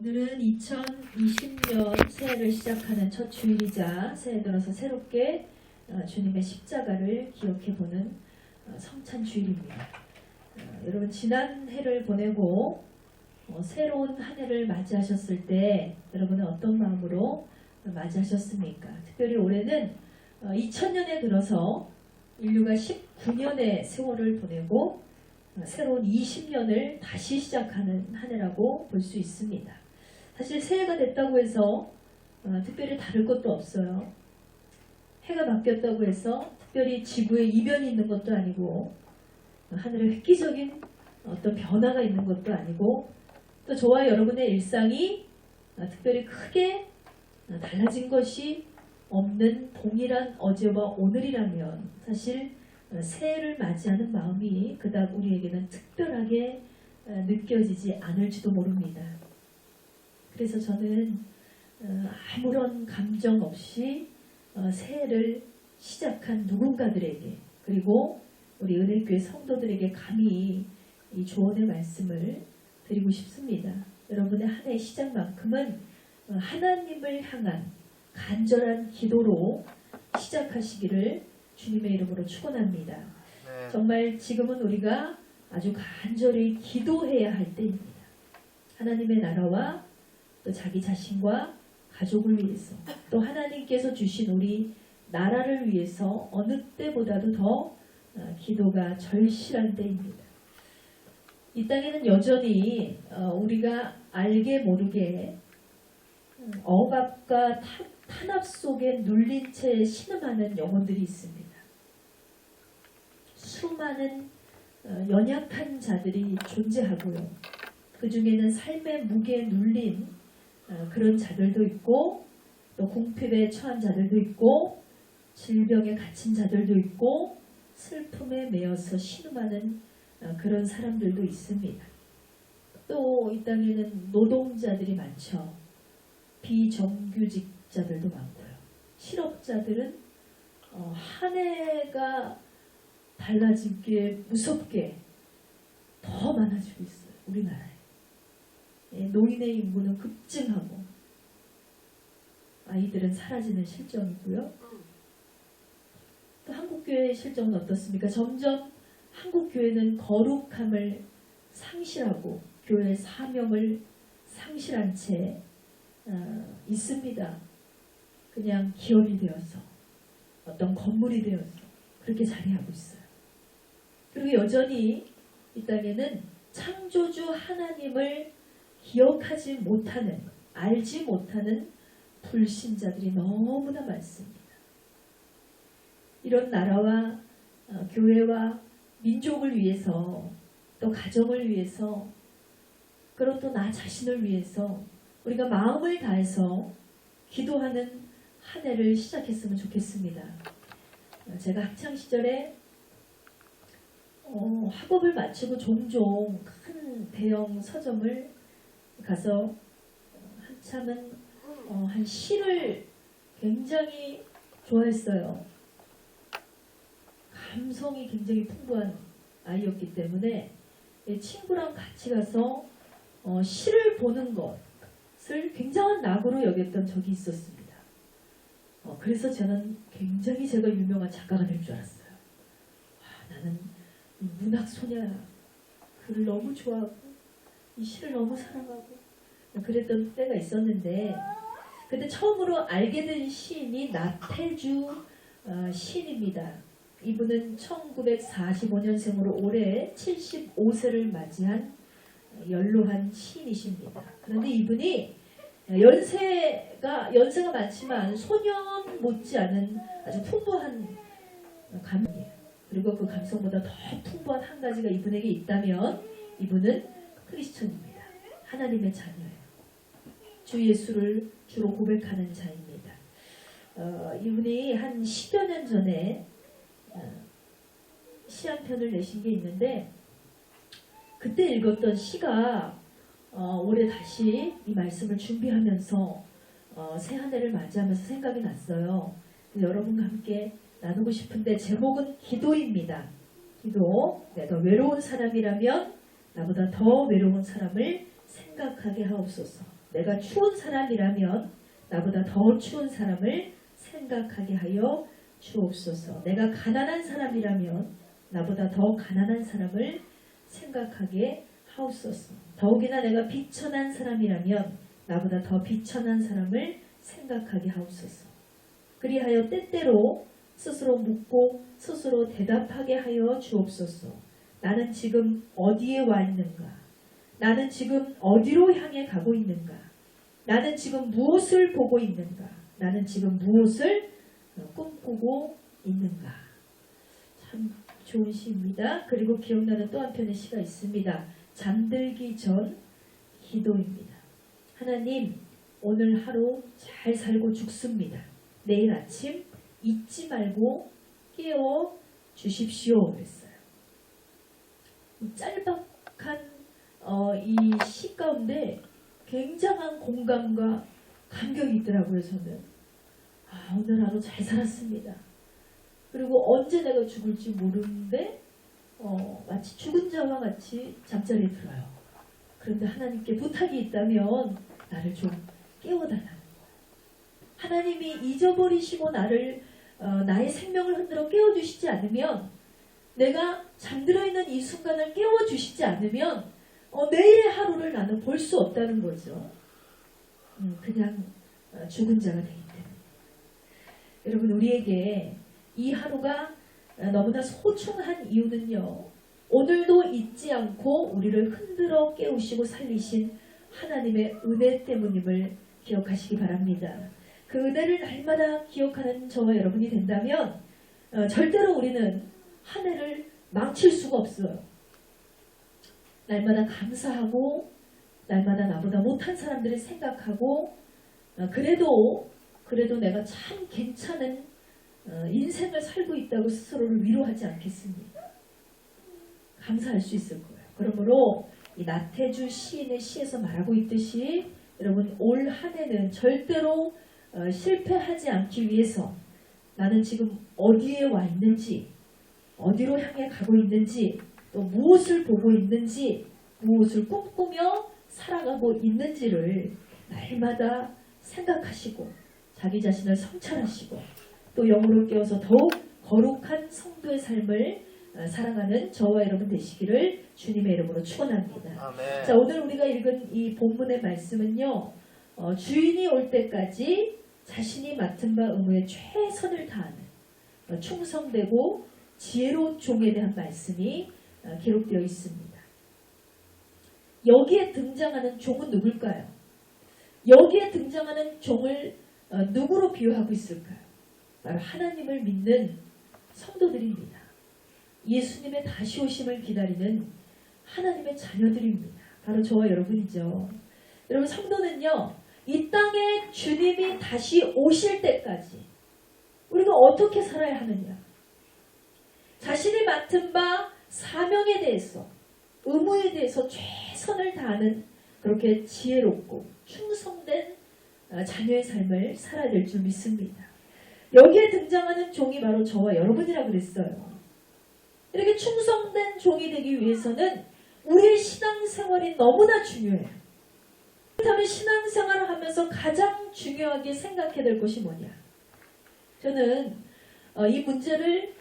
오늘은 2020년 새해를 시작하는 첫 주일이자 새해 들어서 새롭게 주님의 십자가를 기억해보는 성찬 주일입니다. 여러분 지난 해를 보내고 새로운 한 해를 맞이하셨을 때 여러분은 어떤 마음으로 맞이하셨습니까? 특별히 올해는 2000년에 들어서 인류가 19년의 세월을 보내고 새로운 20년을 다시 시작하는 한 해라고 볼 수 있습니다. 사실 새해가 됐다고 해서 특별히 다를 것도 없어요. 해가 바뀌었다고 해서 특별히 지구에 이변이 있는 것도 아니고 하늘에 획기적인 어떤 변화가 있는 것도 아니고 또 저와 여러분의 일상이 특별히 크게 달라진 것이 없는 동일한 어제와 오늘이라면 사실 새해를 맞이하는 마음이 그닥 우리에게는 특별하게 느껴지지 않을지도 모릅니다. 그래서 저는 아무런 감정 없이 새해를 시작한 누군가들에게 그리고 우리 은혜교회 성도들에게 감히 이 조언의 말씀을 드리고 싶습니다. 여러분의 한 해의 시작만큼은 하나님을 향한 간절한 기도로 시작하시기를 주님의 이름으로 축원합니다. 네. 정말 지금은 우리가 아주 간절히 기도해야 할 때입니다. 하나님의 나라와 또 자기 자신과 가족을 위해서 또 하나님께서 주신 우리 나라를 위해서 어느 때보다도 더 기도가 절실한 때입니다. 이 땅에는 여전히 우리가 알게 모르게 억압과 탄압 속에 눌린 채 신음하는 영혼들이 있습니다. 수많은 연약한 자들이 존재하고요. 그 중에는 삶의 무게에 눌린 그런 자들도 있고 또 궁핍에 처한 자들도 있고 질병에 갇힌 자들도 있고 슬픔에 매여서 신음하는 그런 사람들도 있습니다. 또 이 땅에는 노동자들이 많죠. 비정규직자들도 많고요. 실업자들은 한 해가 달라지기에 무섭게 더 많아지고 있어요. 우리나라에. 노인의 인구는 급증하고 아이들은 사라지는 실정이고요. 또 한국교회의 실정은 어떻습니까? 점점 한국교회는 거룩함을 상실하고 교회의 사명을 상실한 채 있습니다. 그냥 기업이 되어서 어떤 건물이 되어서 그렇게 자리하고 있어요. 그리고 여전히 이 땅에는 창조주 하나님을 기억하지 못하는, 알지 못하는 불신자들이 너무나 많습니다. 이런 나라와 교회와 민족을 위해서 또 가정을 위해서 그리고 또 나 자신을 위해서 우리가 마음을 다해서 기도하는 한 해를 시작했으면 좋겠습니다. 제가 학창시절에 학업을 마치고 종종 큰 대형 서점을 가서 한참은 한 시를 굉장히 좋아했어요. 감성이 굉장히 풍부한 아이였기 때문에 친구랑 같이 가서 시를 보는 것을 굉장한 낙으로 여겼던 적이 있었습니다. 그래서 저는 굉장히 제가 유명한 작가가 될 줄 알았어요. 나는 문학소녀야. 글을 너무 좋아하고 이 시를 너무 사랑하고 그랬던 때가 있었는데 그때 처음으로 알게 된 시인이 나태주 시인입니다. 이분은 1945년생으로 올해 75세를 맞이한 연로한 시인이십니다. 그런데 이분이 연세가 많지만 소년 못지않은 아주 풍부한 감성이에요. 그리고 그 감성보다 더 풍부한 한 가지가 이분에게 있다면 이분은 크리스천입니다. 하나님의 자녀예요. 주 예수를 주로 고백하는 자입니다. 이분이 한 10여 년 전에 시 한 편을 내신 게 있는데 그때 읽었던 시가 올해 다시 이 말씀을 준비하면서 새 한 해를 맞이하면서 생각이 났어요. 여러분과 함께 나누고 싶은데 제목은 기도입니다. 기도. 내가 외로운 사람이라면 나보다 더 외로운 사람을 생각하게 하옵소서. 내가 추운 사람이라면 나보다 더 추운 사람을 생각하게 하여 주옵소서. 내가 가난한 사람이라면 나보다 더 가난한 사람을 생각하게 하옵소서. 더욱이나 내가 비천한 사람이라면 나보다 더 비천한 사람을 생각하게 하옵소서. 그리하여 때때로 스스로 묻고 스스로 대답하게 하여 주옵소서. 나는 지금 어디에 와 있는가? 나는 지금 어디로 향해 가고 있는가? 나는 지금 무엇을 보고 있는가? 나는 지금 무엇을 꿈꾸고 있는가? 참 좋은 시입니다. 그리고 기억나는 또 한편의 시가 있습니다. 잠들기 전 기도입니다. 하나님, 오늘 하루 잘 살고 죽습니다. 내일 아침 잊지 말고 깨워 주십시오. 그랬어요. 짤막한 이 시 가운데 굉장한 공감과 감격이 있더라고요. 저는 오늘 하루 잘 살았습니다. 그리고 언제 내가 죽을지 모르는데 마치 죽은 자와 같이 잠자리에 들어요. 그런데 하나님께 부탁이 있다면 나를 좀 깨워달라는 거예요. 하나님이 잊어버리시고 나의 생명을 흔들어 깨워주시지 않으면, 내가 잠들어 있는 이 순간을 깨워주시지 않으면 내일의 하루를 나는 볼 수 없다는 거죠. 그냥 죽은 자가 되기 때문에. 여러분, 우리에게 이 하루가 너무나 소중한 이유는요, 오늘도 잊지 않고 우리를 흔들어 깨우시고 살리신 하나님의 은혜 때문임을 기억하시기 바랍니다. 그 은혜를 날마다 기억하는 저와 여러분이 된다면 절대로 우리는 한 해를 망칠 수가 없어요. 날마다 감사하고 날마다 나보다 못한 사람들을 생각하고 그래도 내가 참 괜찮은 인생을 살고 있다고 스스로를 위로하지 않겠습니까? 감사할 수 있을 거예요. 그러므로 이 나태주 시인의 시에서 말하고 있듯이 여러분, 올 한 해는 절대로 실패하지 않기 위해서 나는 지금 어디에 와 있는지, 어디로 향해 가고 있는지, 또 무엇을 보고 있는지, 무엇을 꿈꾸며 살아가고 있는지를 날마다 생각하시고 자기 자신을 성찰하시고 또 영으로 깨워서 더욱 거룩한 성도의 삶을 살아가는 저와 여러분 되시기를 주님의 이름으로 축원합니다. 아멘. 자, 오늘 우리가 읽은 이 본문의 말씀은요, 주인이 올 때까지 자신이 맡은 바 의무에 최선을 다하는 충성되고 지혜로운 종에 대한 말씀이 기록되어 있습니다. 여기에 등장하는 종은 누굴까요? 여기에 등장하는 종을 누구로 비유하고 있을까요? 바로 하나님을 믿는 성도들입니다. 예수님의 다시 오심을 기다리는 하나님의 자녀들입니다. 바로 저와 여러분이죠. 여러분, 성도는요, 이 땅에 주님이 다시 오실 때까지 우리가 어떻게 살아야 하느냐? 자신이 맡은 바 사명에 대해서, 의무에 대해서 최선을 다하는 그렇게 지혜롭고 충성된 자녀의 삶을 살아야 될 줄 믿습니다. 여기에 등장하는 종이 바로 저와 여러분이라고 그랬어요. 이렇게 충성된 종이 되기 위해서는 우리의 신앙생활이 너무나 중요해요. 그렇다면 신앙생활을 하면서 가장 중요하게 생각해야 될 것이 뭐냐? 저는 이 문제를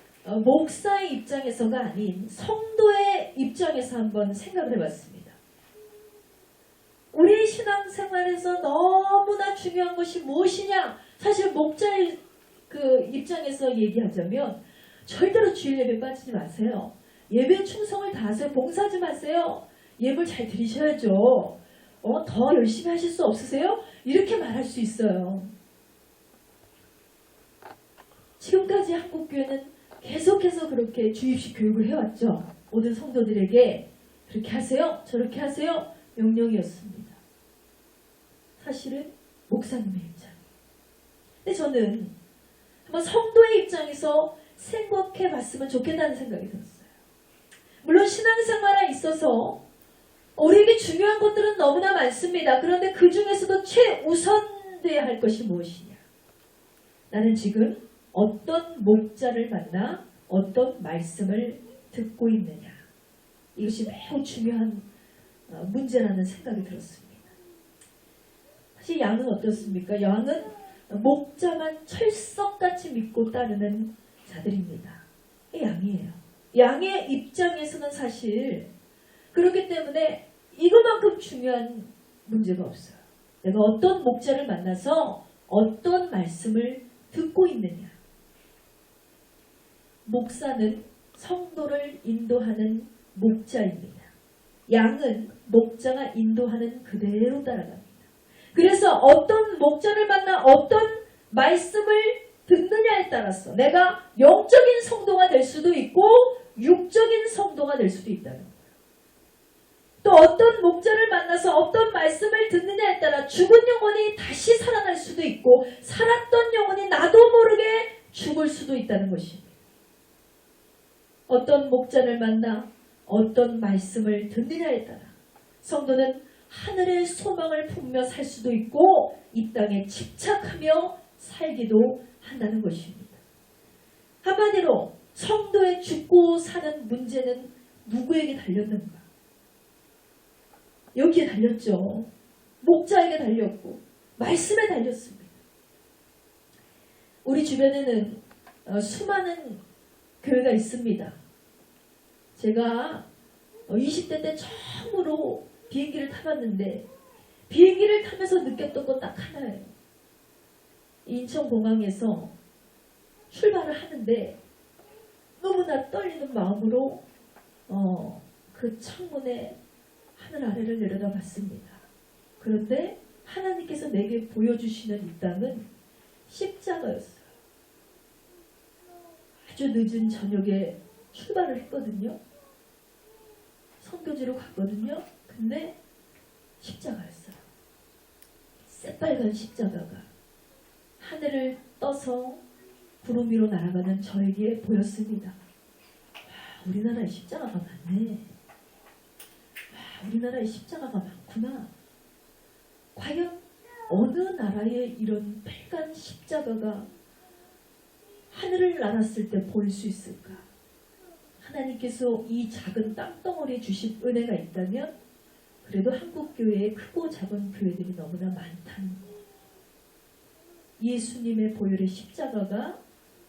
목사의 입장에서가 아닌 성도의 입장에서 한번 생각을 해봤습니다. 우리 신앙생활에서 너무나 중요한 것이 무엇이냐? 사실 목자의 그 입장에서 얘기하자면 절대로 주일 예배 빠지지 마세요. 예배 충성을 다하세요. 봉사하지 마세요. 예배를 잘 드리셔야죠. 더 열심히 하실 수 없으세요? 이렇게 말할 수 있어요. 지금까지 한국교회는 계속해서 그렇게 주입식 교육을 해왔죠. 모든 성도들에게 그렇게 하세요, 저렇게 하세요 명령이었습니다. 사실은 목사님의 입장. 근데 저는 한번 성도의 입장에서 생각해 봤으면 좋겠다는 생각이 들었어요. 물론 신앙생활에 있어서 우리에게 중요한 것들은 너무나 많습니다. 그런데 그 중에서도 최우선돼야 할 것이 무엇이냐? 나는 지금 어떤 목자를 만나 어떤 말씀을 듣고 있느냐? 이것이 매우 중요한 문제라는 생각이 들었습니다. 사실 양은 어떻습니까? 양은 목자만 철석같이 믿고 따르는 자들입니다. 양이에요. 양의 입장에서는 사실 그렇기 때문에 이거만큼 중요한 문제가 없어요. 내가 어떤 목자를 만나서 어떤 말씀을 듣고 있느냐. 목사는 성도를 인도하는 목자입니다. 양은 목자가 인도하는 그대로 따라갑니다. 그래서 어떤 목자를 만나 어떤 말씀을 듣느냐에 따라서 내가 영적인 성도가 될 수도 있고 육적인 성도가 될 수도 있다는 거예요. 또 어떤 목자를 만나서 어떤 말씀을 듣느냐에 따라 죽은 영혼이 다시 살아날 수도 있고 살았던 영혼이 나도 모르게 죽을 수도 있다는 것입니다. 어떤 목자를 만나 어떤 말씀을 듣느냐에 따라 성도는 하늘의 소망을 품며 살 수도 있고 이 땅에 집착하며 살기도 한다는 것입니다. 한마디로 성도의 죽고 사는 문제는 누구에게 달렸는가? 여기에 달렸죠. 목자에게 달렸고 말씀에 달렸습니다. 우리 주변에는 수많은 교회가 있습니다. 제가 20대 때 처음으로 비행기를 타봤는데 비행기를 타면서 느꼈던 건 딱 하나예요. 인천공항에서 출발을 하는데 너무나 떨리는 마음으로 그 창문에 하늘 아래를 내려다봤습니다. 그런데 하나님께서 내게 보여주시는 이 땅은 십자가였어요. 아주 늦은 저녁에 출발을 했거든요. 선교지로 갔거든요. 근데 십자가였어요. 새빨간 십자가가 하늘을 떠서 구름 위로 날아가는 저에게 보였습니다. 와, 우리나라에 십자가가 많네. 와, 우리나라에 십자가가 많구나. 과연 어느 나라에 이런 빨간 십자가가 하늘을 날았을 때 보일 수 있을까? 하나님께서 이 작은 땅덩어리에 주신 은혜가 있다면 그래도 한국교회에 크고 작은 교회들이 너무나 많다는 것. 예수님의 보혈의 십자가가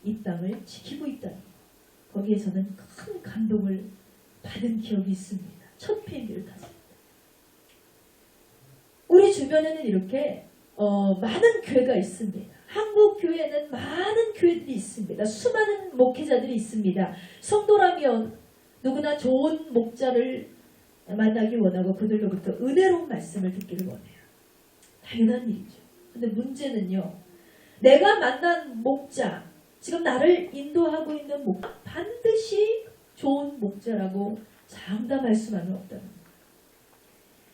이 땅을 지키고 있다는 것. 거기에 저는 큰 감동을 받은 기억이 있습니다. 첫 비행기를 탔습니다. 우리 주변에는 이렇게 많은 교회가 있습니다. 한국 교회에는 많은 교회들이 있습니다. 수많은 목회자들이 있습니다. 성도라면 누구나 좋은 목자를 만나기 원하고 그들로부터 은혜로운 말씀을 듣기를 원해요. 당연한 일이죠. 근데 문제는요. 내가 만난 목자, 지금 나를 인도하고 있는 목자 반드시 좋은 목자라고 장담할 수만은 없다는 거예요.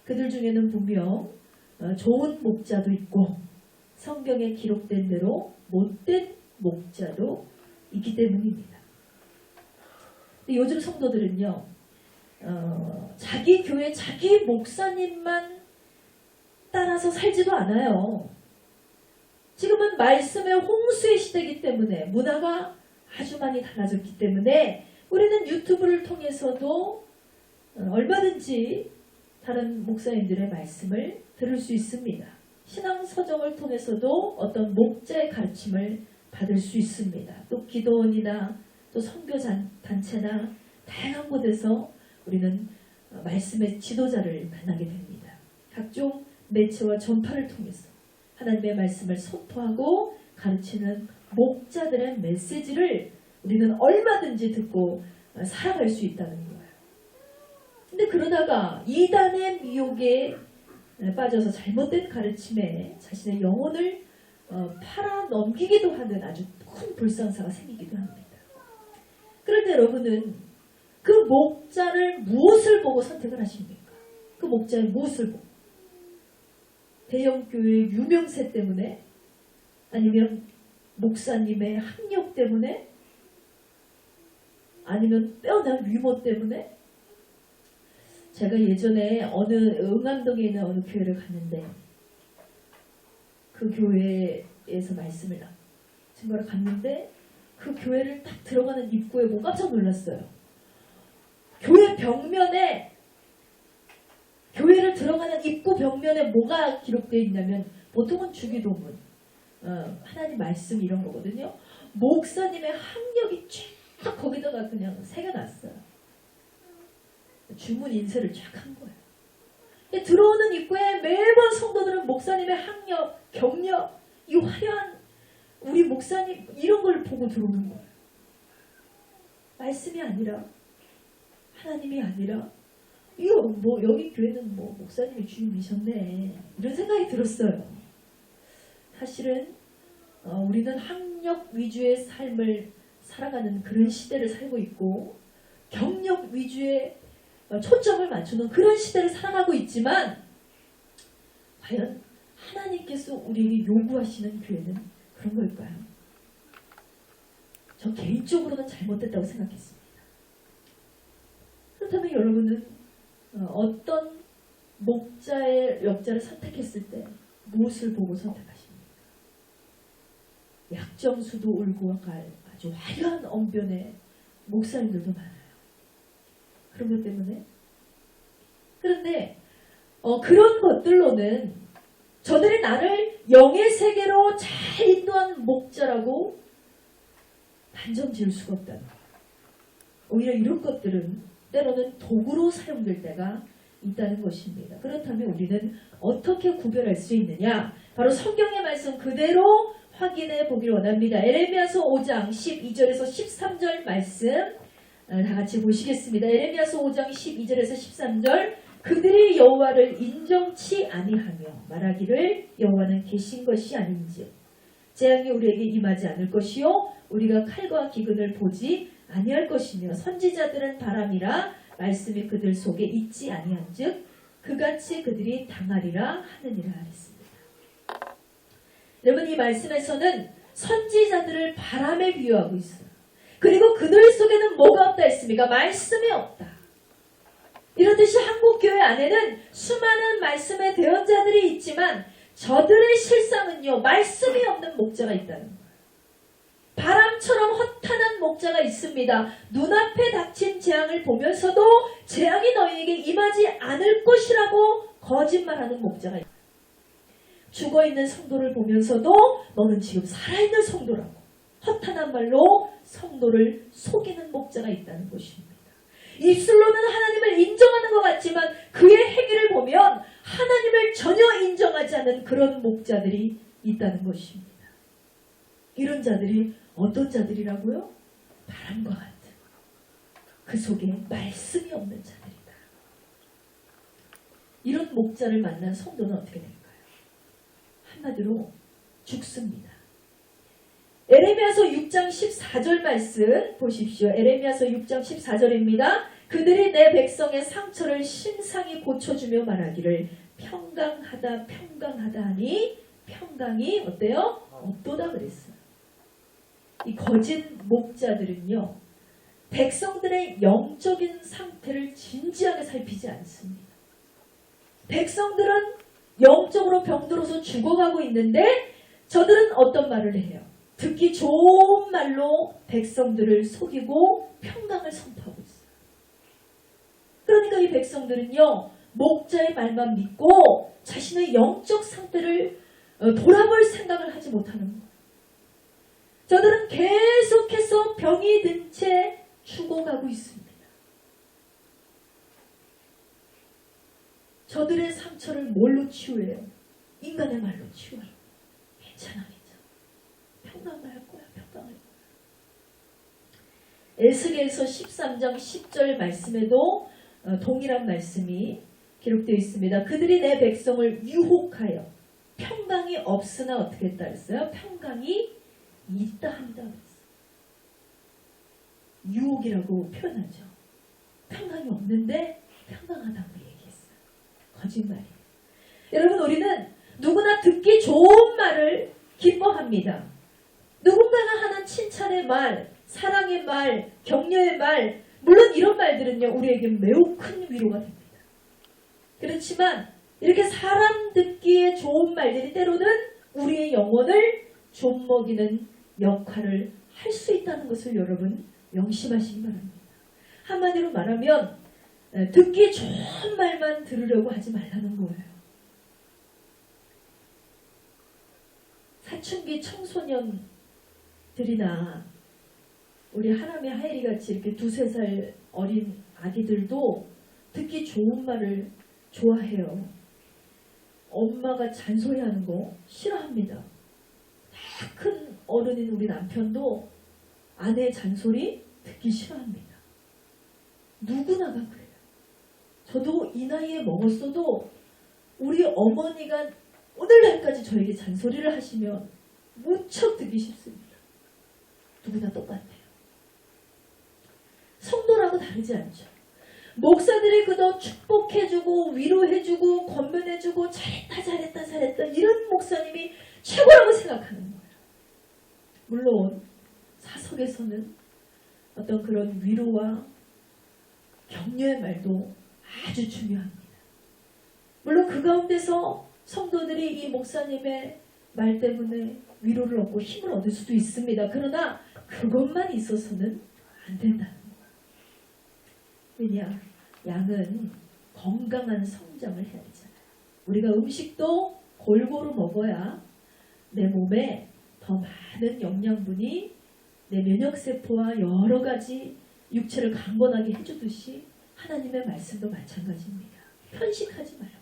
그들 중에는 분명 좋은 목자도 있고 성경에 기록된 대로 못된 목자도 있기 때문입니다. 근데 요즘 성도들은요. 자기 교회 자기 목사님만 따라서 살지도 않아요. 지금은 말씀의 홍수의 시대이기 때문에 문화가 아주 많이 달라졌기 때문에 우리는 유튜브를 통해서도 얼마든지 다른 목사님들의 말씀을 들을 수 있습니다. 신앙서적을 통해서도 어떤 목자의 가르침을 받을 수 있습니다. 또 기도원이나 또 선교단체나 다양한 곳에서 우리는 말씀의 지도자를 만나게 됩니다. 각종 매체와 전파를 통해서 하나님의 말씀을 선포하고 가르치는 목자들의 메시지를 우리는 얼마든지 듣고 살아갈 수 있다는 거예요. 근데 그러다가 이단의 미혹에 빠져서 잘못된 가르침에 자신의 영혼을 팔아 넘기기도 하는 아주 큰 불상사가 생기기도 합니다. 그런데 여러분은 그 목자를 무엇을 보고 선택을 하십니까? 그 목자의 무엇을 보고? 대형교회의 유명세 때문에? 아니면 목사님의 학력 때문에? 아니면 빼어난 위모 때문에? 제가 예전에 어느 응암동에 있는 어느 교회를 갔는데 그 교회에서 말씀을 증거를 갔는데 그 교회를 딱 들어가는 입구에 보고 깜짝 놀랐어요. 교회 벽면에 교회를 들어가는 입구 벽면에 뭐가 기록되어 있냐면 보통은 주기도문, 하나님 말씀 이런 거거든요. 목사님의 학력이 쫙 거기다가 그냥 새겨놨어요. 주문 인쇄를 쫙 한 거예요. 들어오는 입구에 매번 성도들은 목사님의 학력, 경력, 이 화려한 우리 목사님 이런 걸 보고 들어오는 거예요. 말씀이 아니라 하나님이 아니라 이거 뭐 여기 교회는 뭐 목사님이 주님이셨네 이런 생각이 들었어요. 사실은 우리는 학력 위주의 삶을 살아가는 그런 시대를 살고 있고 경력 위주의 초점을 맞추는 그런 시대를 살아가고 있지만 과연 하나님께서 우리에게 요구하시는 교회는 그런 걸까요? 저 개인적으로는 잘못됐다고 생각했습니다. 그렇다면 여러분은 어떤 목자의 역자를 선택했을 때 무엇을 보고 선택하십니까? 약정수도 울고 갈 아주 화려한 언변의 목사님들도 많아요. 그런 것 때문에. 그런데 그런 것들로는 저들이 나를 영의 세계로 잘 인도하는 목자라고 단정 지을 수가 없다는 거예요. 오히려 이런 것들은 때로는 도구로 사용될 때가 있다는 것입니다. 그렇다면 우리는 어떻게 구별할 수 있느냐? 바로 성경의 말씀 그대로 확인해 보길 원합니다. 에레미야서 5장 12절에서 13절 말씀 다 같이 보시겠습니다. 에레미야서 5장 12절에서 13절 그들이 여호와를 인정치 아니하며 말하기를 여호와는 계신 것이 아닌지 재앙이 우리에게 임하지 않을 것이요 우리가 칼과 기근을 보지 아니할 것이며 선지자들은 바람이라 말씀이 그들 속에 있지 아니한즉 그같이 그들이 당하리라 하느니라 하랬습니다. 여러분 이 말씀에서는 선지자들을 바람에 비유하고 있어요. 그리고 그들 속에는 뭐가 없다 했습니까? 말씀이 없다. 이렇듯이 한국교회 안에는 수많은 말씀의 대언자들이 있지만 저들의 실상은요 말씀이 없는 목자가 있다는 거예요. 바람처럼 허탄한 목자가 있습니다. 눈앞에 닥친 재앙을 보면서도 재앙이 너희에게 임하지 않을 것이라고 거짓말하는 목자가 있다. 죽어있는 성도를 보면서도 너는 지금 살아있는 성도라고 허탄한 말로 성도를 속이는 목자가 있다는 것입니다. 입술로는 하나님을 인정하는 것 같지만 그의 행위를 보면 하나님을 전혀 인정하지 않는 그런 목자들이 있다는 것입니다. 이런 자들이 어떤 자들이라고요? 바람과 같은 그 속에 말씀이 없는 자들이다. 이런 목자를 만난 성도는 어떻게 될까요? 한마디로 죽습니다. 에레미야서 6장 14절 말씀 보십시오. 에레미야서 6장 14절입니다. 그들이 내 백성의 상처를 신상히 고쳐주며 말하기를 평강하다 평강하다 하니 평강이 어때요? 없도다 그랬어요. 이 거짓 목자들은요 백성들의 영적인 상태를 진지하게 살피지 않습니다. 백성들은 영적으로 병들어서 죽어가고 있는데 저들은 어떤 말을 해요? 듣기 좋은 말로 백성들을 속이고 평강을 선포하고 있어요. 그러니까 이 백성들은요 목자의 말만 믿고 자신의 영적 상태를 돌아볼 생각을 하지 못하는 거예요. 저들은 계속해서 병이 든 채 죽어가고 있습니다. 저들의 상처를 뭘로 치유해요? 인간의 말로 치유해요. 괜찮아. 평강할 거야. 평강할 거야. 에스겔서 13장 10절 말씀에도 동일한 말씀이 기록되어 있습니다. 그들이 내 백성을 유혹하여 평강이 없으나 어떻게 했다 했어요? 평강이 있다 한다 그랬어요. 유혹이라고 표현하죠. 평강이 없는데 평강하다고 얘기했어요. 거짓말이에요. 여러분 우리는 누구나 듣기 좋은 말을 기뻐합니다. 누군가가 하는 칭찬의 말, 사랑의 말, 격려의 말, 물론 이런 말들은요 우리에게 매우 큰 위로가 됩니다. 그렇지만 이렇게 사람 듣기에 좋은 말들이 때로는 우리의 영혼을 좀먹이는 역할을 할 수 있다는 것을 여러분 명심하시기 바랍니다. 한마디로 말하면 듣기 좋은 말만 들으려고 하지 말라는 거예요. 사춘기 청소년들이나 우리 하나미 하엘이같이 이렇게 2~3살 어린 아기들도 듣기 좋은 말을 좋아해요. 엄마가 잔소리하는 거 싫어합니다. 다 큰 어른인 우리 남편도 아내의 잔소리 듣기 싫어합니다. 누구나가 그래요. 저도 이 나이에 먹었어도 우리 어머니가 오늘날까지 저에게 잔소리를 하시면 무척 듣기 싫습니다. 누구나 똑같아요. 성도라고 다르지 않죠. 목사들이 그저 축복해주고 위로해주고 권면해주고 잘했다 이런 목사님이 최고라고 생각하는 거예요. 물론 사석에서는 어떤 그런 위로와 격려의 말도 아주 중요합니다. 물론 그 가운데서 성도들이 이 목사님의 말 때문에 위로를 얻고 힘을 얻을 수도 있습니다. 그러나 그것만 있어서는 안 된다는 거예요. 왜냐? 양은 건강한 성장을 해야 되잖아요. 우리가 음식도 골고루 먹어야 내 몸에 더 많은 영양분이 내 면역세포와 여러 가지 육체를 강건하게 해주듯이 하나님의 말씀도 마찬가지입니다. 편식하지 말고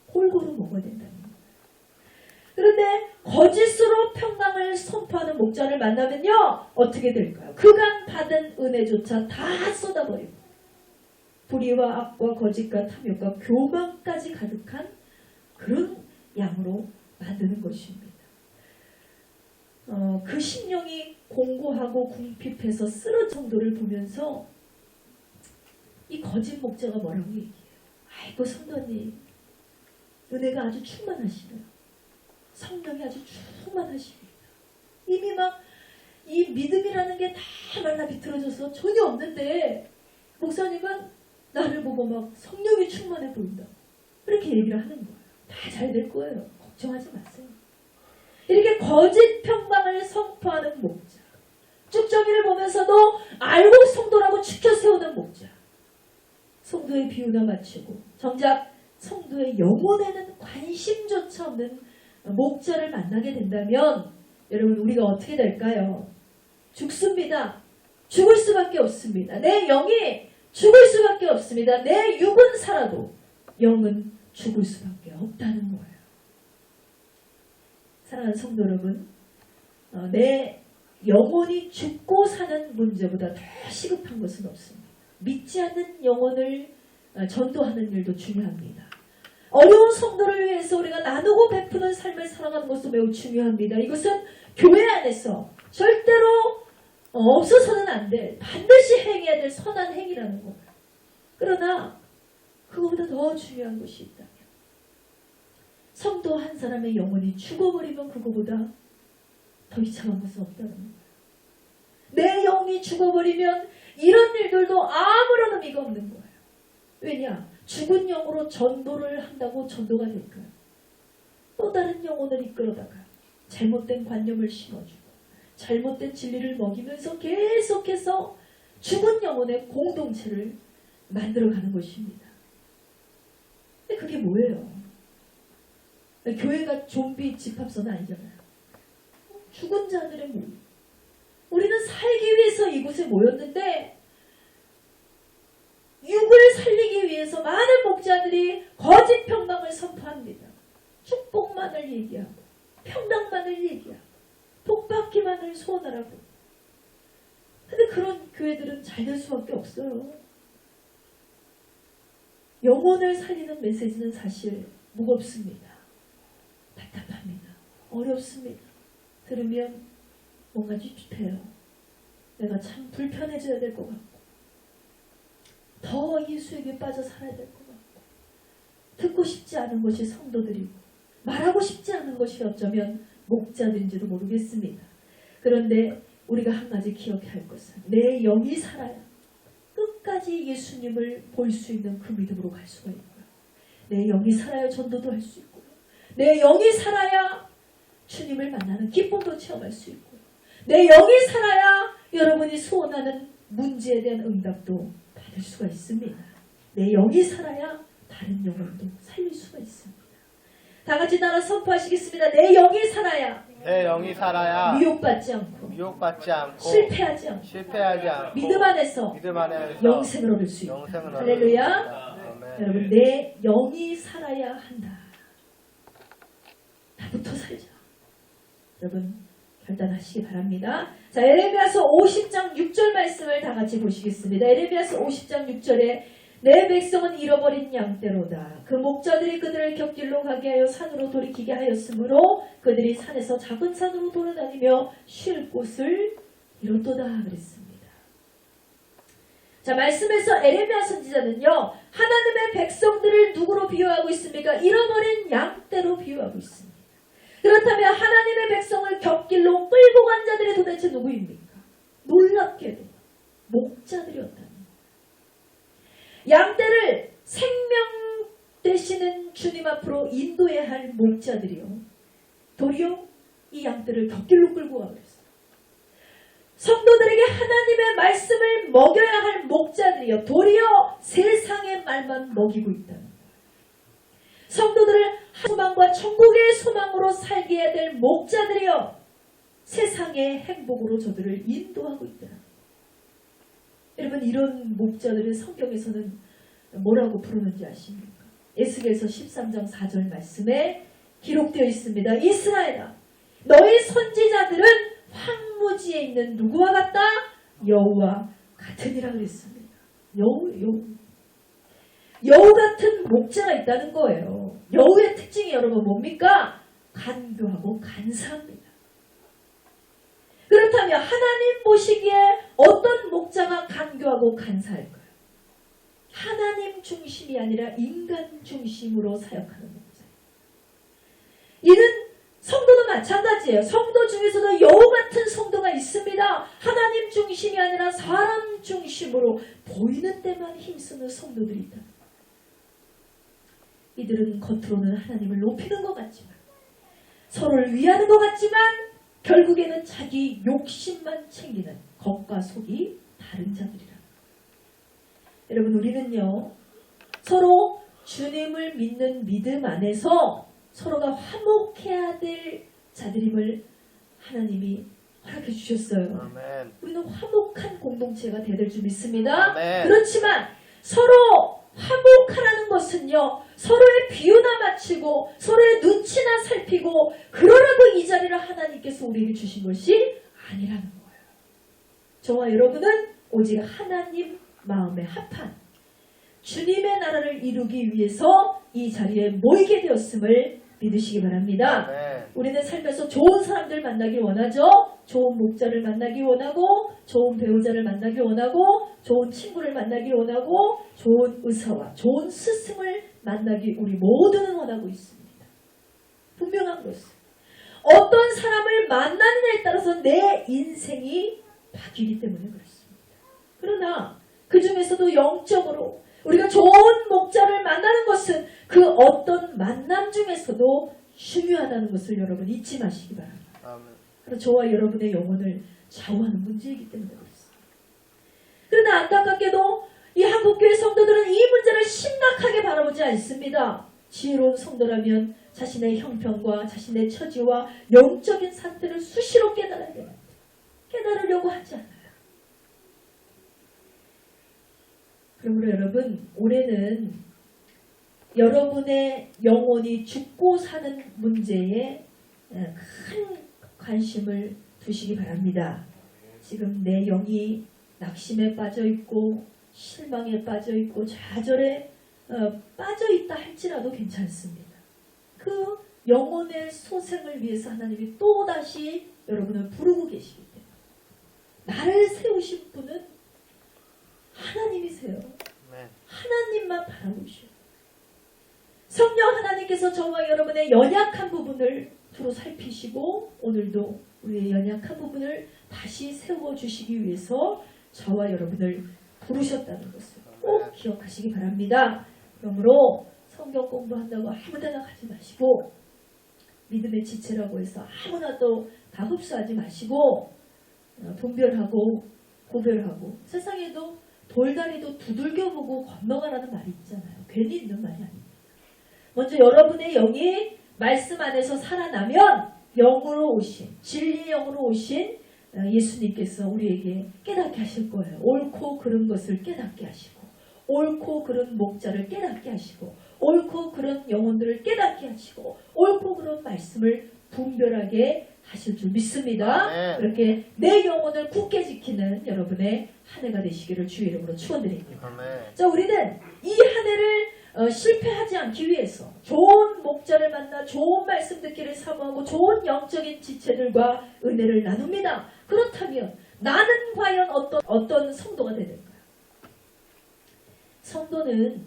골고루 먹어야 된다는 거예요. 그런데 거짓으로 평강을 선포하는 목자를 만나면요 어떻게 될까요? 그간 받은 은혜조차 다 쏟아버리고 불의와 악과 거짓과 탐욕과 교만까지 가득한 그런 양으로 만드는 것입니다. 그 심령이 공고하고 궁핍해서 쓰러진 정도를 보면서 이 거짓 목자가 뭐라고 얘기해요? 아이고 성도님 은혜가 아주 충만하시네요. 성령이 아주 충만하십니다. 이미 막 이 믿음이라는 게 다 말라 비틀어져서 전혀 없는데 목사님은 나를 보고 막 성령이 충만해 보인다. 이렇게 얘기를 하는 거예요. 다 잘 될 거예요. 걱정하지 마세요. 이렇게 거짓 평강을 선포하는 목자. 쭉정이를 보면서도 알고 성도라고 추켜 세우는 목자. 성도의 비유나 맞추고 정작 성도의 영혼에는 관심조차 없는 목자를 만나게 된다면 여러분 우리가 어떻게 될까요? 죽습니다. 죽을 수밖에 없습니다. 내 영이 죽을 수밖에 없습니다. 내 육은 살아도 영은 죽을 수밖에 없다는 거예요. 사랑하는 성도 여러분, 내 영혼이 죽고 사는 문제보다 더 시급한 것은 없습니다. 믿지 않는 영혼을 전도하는 일도 중요합니다. 어려운 성도를 위해서 우리가 나누고 베푸는 삶을 살아가는 것도 매우 중요합니다. 이것은 교회 안에서 절대로 없어서는 안 될, 반드시 행해야 될 선한 행위라는 거예요. 그러나 그거보다 더 중요한 것이 있다면 성도 한 사람의 영혼이 죽어버리면 그거보다 더 비참한 것은 없다는 거예요. 내 영이 죽어버리면 이런 일들도 아무런 의미가 없는 거예요. 왜냐? 죽은 영으로 전도를 한다고 전도가 될까요? 또 다른 영혼을 이끌어다가 잘못된 관념을 심어주고 잘못된 진리를 먹이면서 계속해서 죽은 영혼의 공동체를 만들어가는 것입니다. 근데 그게 뭐예요? 교회가 좀비 집합소는 아니잖아요. 죽은 자들의 모임. 우리는 살기 위해서 이곳에 모였는데 육을 살리기 위해서 많은 목자들이 거짓 평강을 선포합니다. 축복만을 얘기하고 평강만을 얘기하고 복받기만을 소원하라고. 근데 그런 교회들은 잘 될 수밖에 없어요. 영혼을 살리는 메시지는 사실 무겁습니다. 답답합니다. 어렵습니다. 들으면 뭔가 찝찝해요. 내가 참 불편해져야 될 것 같고 더 예수에게 빠져 살아야 될 것 같고 듣고 싶지 않은 것이 성도들이고 말하고 싶지 않은 것이 어쩌면 목자들인지도 모르겠습니다. 그런데 우리가 한 가지 기억해야 할 것은 내 영이 살아야 끝까지 예수님을 볼 수 있는 그 믿음으로 갈 수가 있고요. 내 영이 살아야 전도도 할 수 있고요. 내 영이 살아야 주님을 만나는 기쁨도 체험할 수 있고요. 내 영이 살아야 여러분이 소원하는 문제에 대한 응답도 받을 수가 있습니다. 내 영이 살아야 다른 영혼도 살릴 수가 있습니다. 다 같이 따라 선포하시겠습니다. 내 영이 살아야 내 영이 살아야 미혹받지 않고 실패하지 않고 믿음 안에서 영생을 얻을 수 있다. 할렐루야. 여러분, 내 영이 살아야 한다. 나부터 살자. 여러분, 결단하시기 바랍니다. 자, 에레미야서 50장 6절 말씀을 다 같이 보시겠습니다. 에레미야서 50장 6절에 내 백성은 잃어버린 양떼로다. 그 목자들이 그들을 곁길로 가게 하여 산으로 돌이키게 하였으므로 그들이 산에서 작은 산으로 돌아다니며 쉴 곳을 잃었도다 그랬습니다. 자, 말씀에서 에레미야 선지자는요, 하나님의 백성들을 누구로 비유하고 있습니까? 잃어버린 양떼로 비유하고 있습니다. 그렇다면 하나님의 백성을 곁길로 끌고 간 자들이 도대체 누구입니까? 놀랍게도 목자들이었다. 양떼를 생명 되시는 주님 앞으로 인도해야 할 목자들이요, 도리어 이 양떼를 곁길로 끌고 가고 있어요. 성도들에게 하나님의 말씀을 먹여야 할 목자들이요, 도리어 세상의 말만 먹이고 있다는 거예요. 성도들을 소망과 천국의 소망으로 살게 해야 될 목자들이요, 세상의 행복으로 저들을 인도하고 있다는 거예요. 여러분, 이런 목자들을 성경에서는 뭐라고 부르는지 아십니까? 에스겔서 13장 4절 말씀에 기록되어 있습니다. 이스라엘아, 너희 선지자들은 황무지에 있는 누구와 같다? 여우와 같으니라 그랬습니다. 여우 같은 목자가 있다는 거예요. 여우의 특징이 여러분 뭡니까? 간교하고 간사합니다. 그렇다면 하나님 보시기에 어떤 목자가 간교하고 간사할까요? 하나님 중심이 아니라 인간 중심으로 사역하는 목자예요. 이는 성도도 마찬가지예요. 성도 중에서도 여우 같은 성도가 있습니다. 하나님 중심이 아니라 사람 중심으로 보이는 데만 힘쓰는 성도들이 있다. 이들은 겉으로는 하나님을 높이는 것 같지만, 서로를 위하는 것 같지만 결국에는 자기 욕심만 챙기는 겉과 속이 다른 자들이라. 여러분, 우리는요, 서로 주님을 믿는 믿음 안에서 서로가 화목해야 될 자들임을 하나님이 허락해 주셨어요. 아멘. 우리는 화목한 공동체가 되야 될 줄 믿습니다. 아멘. 그렇지만 서로 화목하라는 것은요, 서로의 비유나 맞추고 서로의 눈치나 살피고 그러라고 이 자리를 하나님께서 우리에게 주신 것이 아니라는 거예요. 저와 여러분은 오직 하나님 마음에 합한 주님의 나라를 이루기 위해서 이 자리에 모이게 되었음을 믿으시기 바랍니다. 아멘. 우리는 살면서 좋은 사람들 만나기 원하죠. 좋은 목자를 만나기 원하고, 좋은 배우자를 만나기 원하고, 좋은 친구를 만나기 원하고, 좋은 의사와 좋은 스승을 만나기 우리 모두는 원하고 있습니다. 분명한 것은 어떤 사람을 만나느냐에 따라서 내 인생이 바뀌기 때문에 그렇습니다. 그러나 그 중에서도 영적으로 우리가 좋은 목자를 만나는 것은 그 어떤 만남 중에서도 중요하다는 것을 여러분 잊지 마시기 바랍니다. 아멘. 그래서 저와 여러분의 영혼을 좌우하는 문제이기 때문에 그렇습니다. 그러나 안타깝게도 이 한국교회 성도들은 이 문제를 심각하게 바라보지 않습니다. 지혜로운 성도라면 자신의 형편과 자신의 처지와 영적인 상태를 수시로 깨달아야 됩니다. 깨달으려고 하지 않아요. 그러므로 여러분, 올해는 여러분의 영혼이 죽고 사는 문제에 큰 관심을 두시기 바랍니다. 지금 내 영이 낙심에 빠져있고 실망에 빠져있고 좌절에 빠져있다 할지라도 괜찮습니다. 그 영혼의 소생을 위해서 하나님이 또다시 여러분을 부르고 계시기 때문에 나를 세우신 분은 하나님이세요. 하나님만 바라보시오. 성령 하나님께서 저와 여러분의 연약한 부분을 두루 살피시고 오늘도 우리의 연약한 부분을 다시 세워주시기 위해서 저와 여러분을 부르셨다는 것을 꼭 기억하시기 바랍니다. 그러므로 성경 공부한다고 아무데나 가지 마시고, 믿음의 지체라고 해서 아무나 또 다 흡수하지 마시고, 분별하고 구별하고, 세상에도 돌다리도 두들겨 보고 건너가라는 말이 있잖아요. 괜히 있는 말이 아닙니다. 먼저 여러분의 영이 말씀 안에서 살아나면 영으로 오신, 진리의 영으로 오신 예수님께서 우리에게 깨닫게 하실 거예요. 옳고 그른 것을 깨닫게 하시고, 옳고 그른 목자를 깨닫게 하시고, 옳고 그른 영혼들을 깨닫게 하시고, 옳고 그른 말씀을 분별하게 하실 줄 믿습니다. 네. 그렇게 내 영혼을 굳게 지키는 여러분의 한 해가 되시기를 주의 이름으로 축원드립니다. 네. 자, 우리는 이 한 해를 실패하지 않기 위해서 좋은 목자를 만나 좋은 말씀 듣기를 사모하고 좋은 영적인 지체들과 은혜를 나눕니다. 그렇다면 나는 과연 어떤 성도가 되는가? 성도는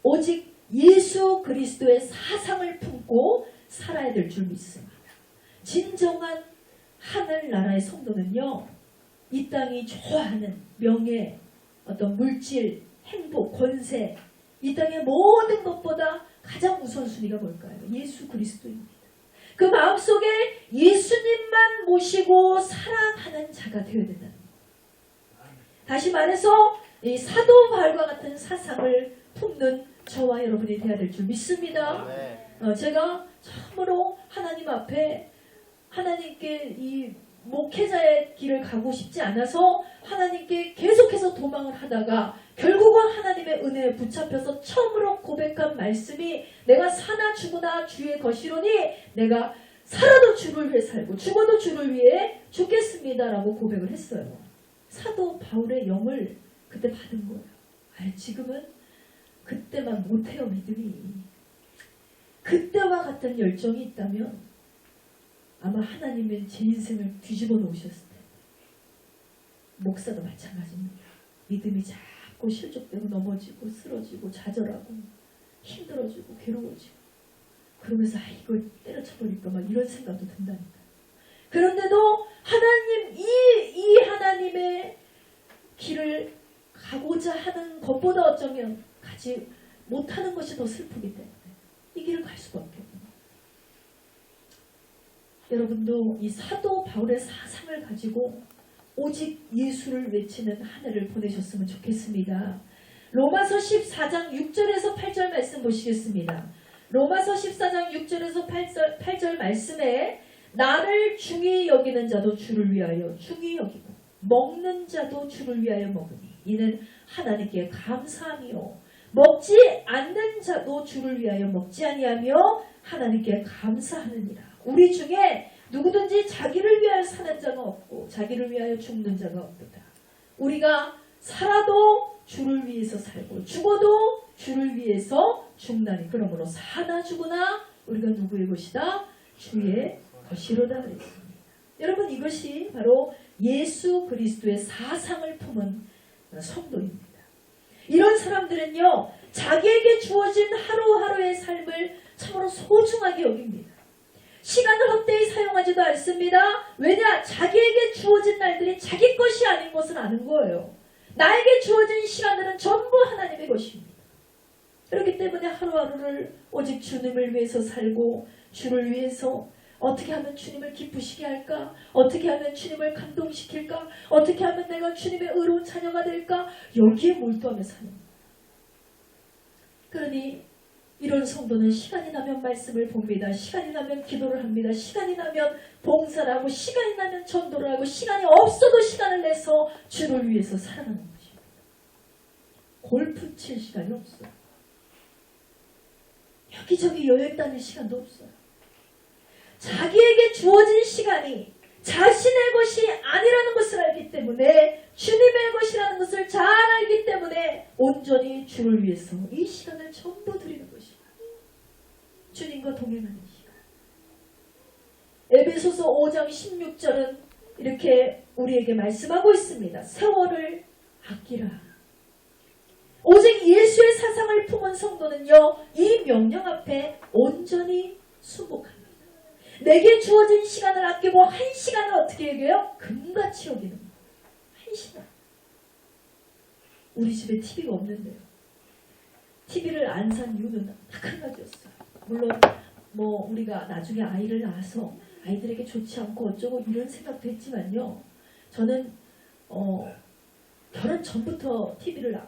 오직 예수 그리스도의 사상을 품고 살아야 될 줄 믿습니다. 진정한 하늘나라의 성도는요, 이 땅이 좋아하는 명예, 어떤 물질, 행복, 권세, 이 땅의 모든 것보다 가장 우선순위가 뭘까요? 예수 그리스도입니다. 그 마음속에 예수님만 모시고 살아가는 자가 되어야 된다는 거예요. 다시 말해서 이 사도 바울과 같은 사상을 품는 저와 여러분이 되어야 될 줄 믿습니다. 제가 참으로 하나님 앞에 하나님께 이 목회자의 길을 가고 싶지 않아서 하나님께 계속해서 도망을 하다가 결국은 하나님의 은혜에 붙잡혀서 처음으로 고백한 말씀이 내가 사나 죽으나 주의 것이로니 내가 살아도 주를 위해 살고 죽어도 주를 위해 죽겠습니다라고 고백을 했어요. 사도 바울의 영을 그때 받은 거예요. 지금은 그때만 못해요. 믿음이. 그때와 같은 열정이 있다면 아마 하나님은 제 인생을 뒤집어 놓으셨을 텐데, 목사도 마찬가지입니다. 믿음이 자꾸 실족되고 넘어지고 쓰러지고 좌절하고 힘들어지고 괴로워지고 그러면서 이걸 때려쳐버릴까 막 이런 생각도 든다니까요. 그런데도 하나님 이 하나님의 길을 가고자 하는 것보다 어쩌면 가지 못하는 것이 더 슬프기 때문에 이 길을 갈 수밖에 없는 거예요. 여러분도 이 사도 바울의 사상을 가지고 오직 예수를 외치는 한 해를 보내셨으면 좋겠습니다. 로마서 14장 6절에서 8절 말씀 보시겠습니다. 로마서 14장 6절에서 8절 말씀에 나를 중히 여기는 자도 주를 위하여 중히 여기고 먹는 자도 주를 위하여 먹으니 이는 하나님께 감사하며 먹지 않는 자도 주를 위하여 먹지 아니하며 하나님께 감사하느니라. 우리 중에 누구든지 자기를 위하여 사는 자가 없고 자기를 위하여 죽는 자가 없도다. 우리가 살아도 주를 위해서 살고 죽어도 주를 위해서 죽나니 그러므로 사나 죽으나 우리가 누구의 것이다? 주의 것이로다 그랬습니다. 여러분, 이것이 바로 예수 그리스도의 사상을 품은 성도입니다. 이런 사람들은요, 자기에게 주어진 하루하루의 삶을 참으로 소중하게 여깁니다. 시간을 헛되이 사용하지도 않습니다. 왜냐? 자기에게 주어진 날들이 자기 것이 아닌 것을 아는 거예요. 나에게 주어진 시간들은 전부 하나님의 것입니다. 그렇기 때문에 하루하루를 오직 주님을 위해서 살고 주를 위해서 어떻게 하면 주님을 기쁘시게 할까? 어떻게 하면 주님을 감동시킬까? 어떻게 하면 내가 주님의 의로운 자녀가 될까? 여기에 몰두하며 사는 거예요. 그러니 이런 성도는 시간이 나면 말씀을 봅니다. 시간이 나면 기도를 합니다. 시간이 나면 봉사를 하고 시간이 나면 전도를 하고 시간이 없어도 시간을 내서 주를 위해서 살아가는 것입니다. 골프 칠 시간이 없어요. 여기저기 여행 다닐 시간도 없어요. 자기에게 주어진 시간이 자신의 것이 아니라는 것을 알기 때문에 주님의 것이라는 것을 잘 알기 때문에 온전히 주를 위해서 이 시간을 전부 드리는 것입니다. 주님과 동행하는 시간. 에베소서 5장 16절은 이렇게 우리에게 말씀하고 있습니다. 세월을 아끼라. 오직 예수의 사상을 품은 성도는요, 이 명령 앞에 온전히 순복합니다. 내게 주어진 시간을 아끼고 한 시간을 어떻게 여겨요? 금같이 여기는 거예요. 한 시간. 우리 집에 TV가 없는데요. TV를 안 산 이유는 딱 한 가지였어요. 물론 우리가 나중에 아이를 낳아서 아이들에게 좋지 않고 어쩌고 이런 생각도 했지만요. 저는 결혼 전부터 TV를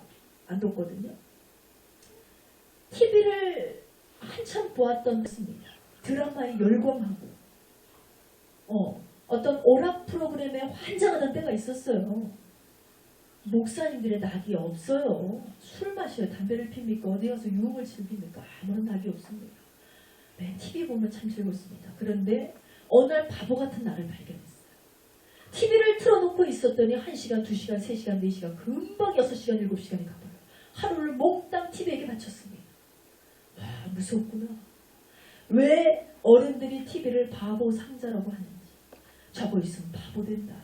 안 뒀거든요. TV를 한참 보았던 때입니다. 드라마에 열광하고 어떤 오락 프로그램에 환장하던 때가 있었어요. 목사님들의 낙이 없어요. 술 마셔요. 담배를 핍니까? 어디 가서 유흥을 즐깁니까? 아무런 낙이 없습니다. 네, TV 보면 참 즐겁습니다. 그런데 어느 날 바보 같은 나를 발견했어요. TV를 틀어놓고 있었더니 1시간, 2시간, 3시간, 4시간, 금방 6시간, 7시간이 가버려요. 하루를 몽땅 TV에게 바쳤습니다. 와, 무섭구나. 왜 어른들이 TV를 바보 상자라고 하는지. 저거 있으면 바보 된다.